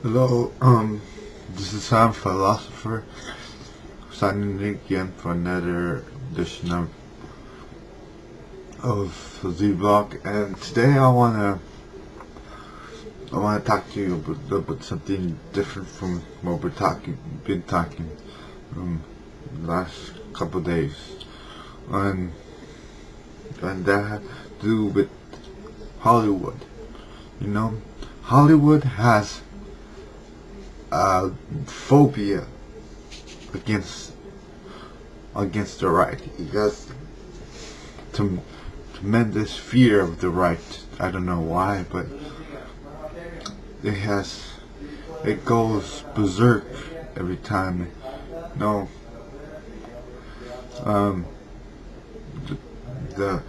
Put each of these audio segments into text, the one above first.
Hello, this is Sam Philosopher, signing in again for another edition of the vlog, and today I wanna talk to you about something different from what been talking the last couple of days, and that had to do with Hollywood. You know, Hollywood has a phobia against the right. He has tremendous fear of the right. I don't know why, but it goes berserk every time. No, um, the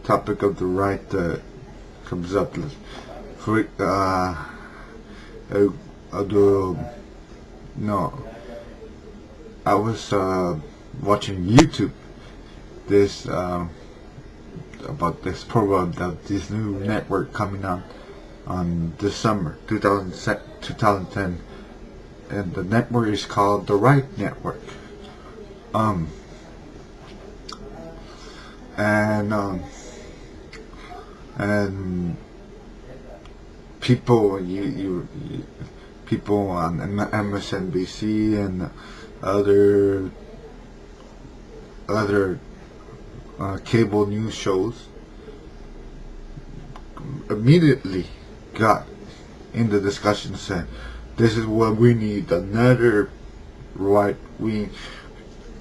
topic of the right comes up. For no, I was watching YouTube this about this program, this new network coming out on this summer 2010, and the network is called the Right Network. And people people on MSNBC and other cable news shows immediately got in the discussion and said, this is what we need, another right wing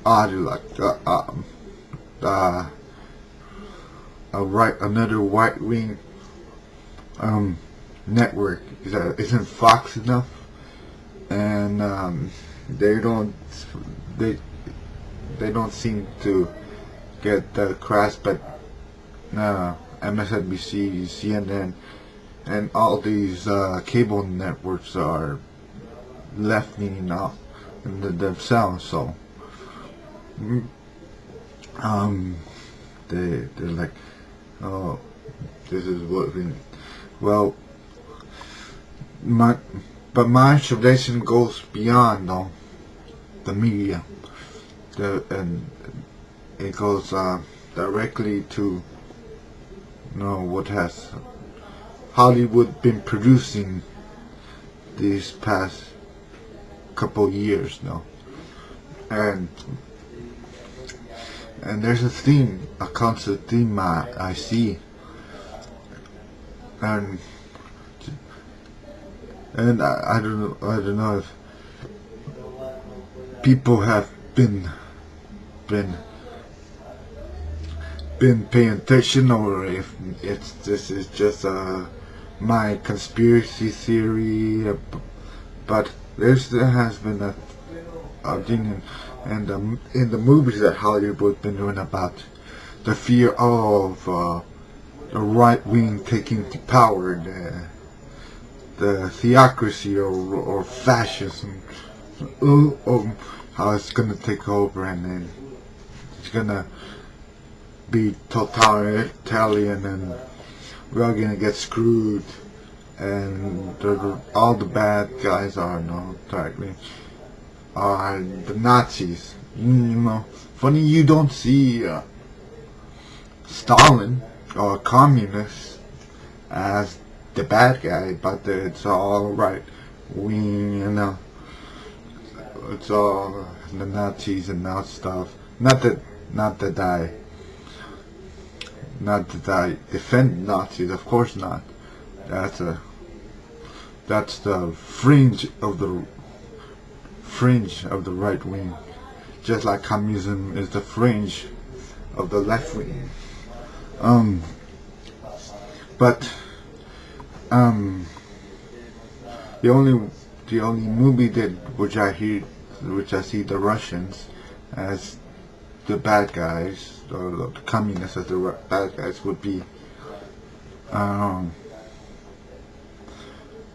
audio, another right wing network. Isn't Fox enough? And they don't seem to get the grasp that MSNBC, CNN, and all these cable networks are left-leaning off themselves. So they're like, oh, this is what we need. Well, my observation goes beyond the media, and it goes directly to what has Hollywood been producing these past couple years now, and there's a constant theme I see, and I don't know if people have been paying attention, or if this is just my conspiracy theory, but there has been a opinion, and in the movies that Hollywood been doing about the fear of the right wing taking power, the theocracy or fascism, how it's gonna take over, and then it's gonna be totalitarian, and we're all gonna get screwed, and all the bad guys are the Nazis. Funny you don't see Stalin or communists as the bad guy, but it's all right wing, it's all the Nazis and that stuff. Not that I defend Nazis, of course not. That's the fringe of the right wing, just like communism is the fringe of the left wing. But the only movie which I see the Russians as the bad guys, or the communists as the bad guys, would be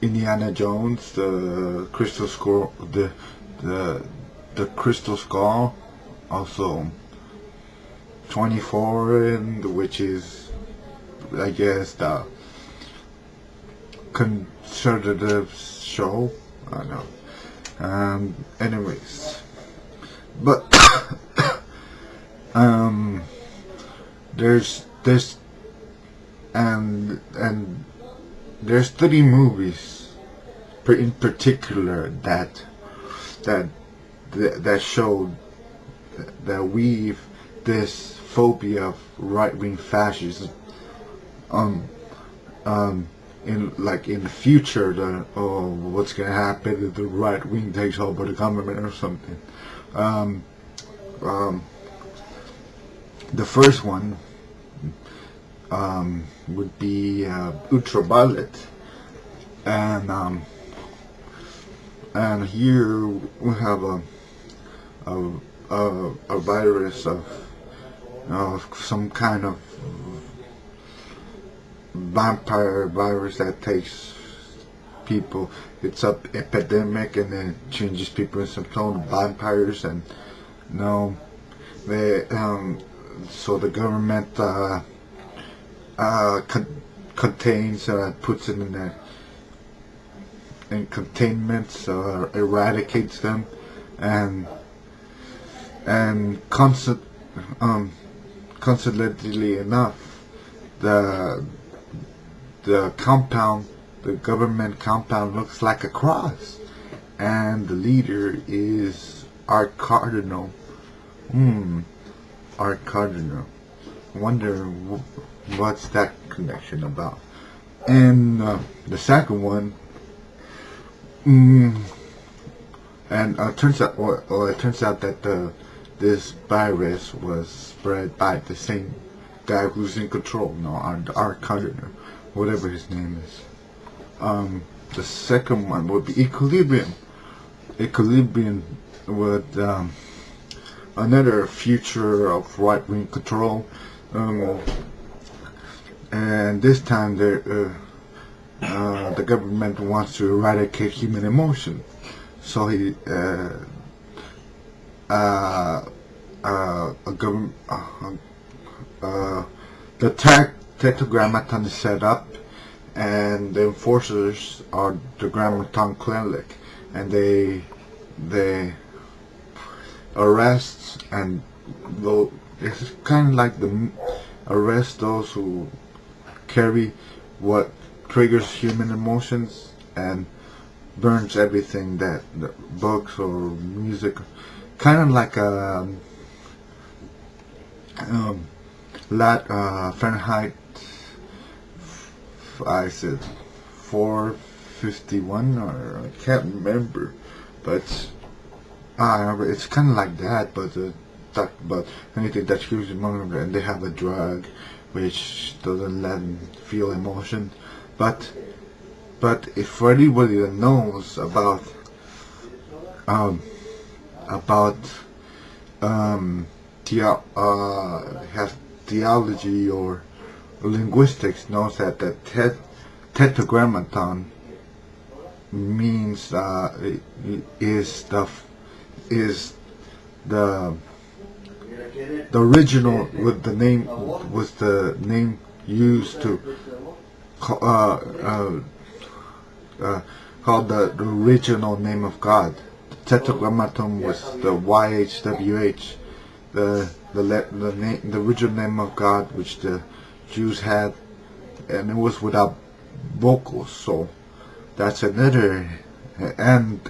Indiana Jones, the Crystal Skull, the Crystal Skull, also 24, which is, I guess, conservative show. I know. Anyways, but there's this and there's 3 movies in particular that showed that weave this phobia of right-wing fascism in the future, what's gonna happen if the right wing takes over the government or something. The first one would be Ultraviolet, and here we have a virus of some kind of vampire virus that takes people. It's an epidemic, and then changes people into some vampires. And they so the government contains, puts it in containments, eradicates them, and constantly enough, the government compound looks like a cross, and the leader is our cardinal. Our cardinal. Wonder what's that connection about. And the second one, and it turns out that this virus was spread by the same guy who's in control. Our cardinal, whatever his name is. The second one would be Equilibrium. Equilibrium would another future of right-wing control, and this time the government wants to eradicate human emotion. So the tetragrammaton is set up, and the enforcers are the grammaton clinic, and they arrest, and it's kind of like the arrest those who carry what triggers human emotions, and burns everything that books or music, kind of like a Fahrenheit, I said 451, or I can't remember, but it's kind of like that, but anything that kills emotion, and they have a drug which doesn't let them feel emotion. But if anybody that knows about has theology or linguistics, knows that the tetragrammaton means is the original, with the name, was the name used to called the original name of God. The tetragrammaton was the YHWH, the original name of God, which the Jews had, and it was without vocals. So that's another, and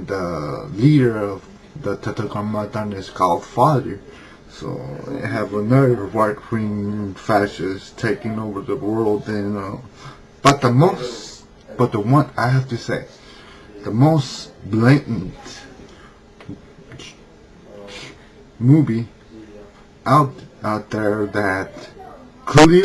the leader of the tetragrammaton is called Father. So you have another right-wing fascist taking over the world, and but the one I have to say, the most blatant movie out there that clearly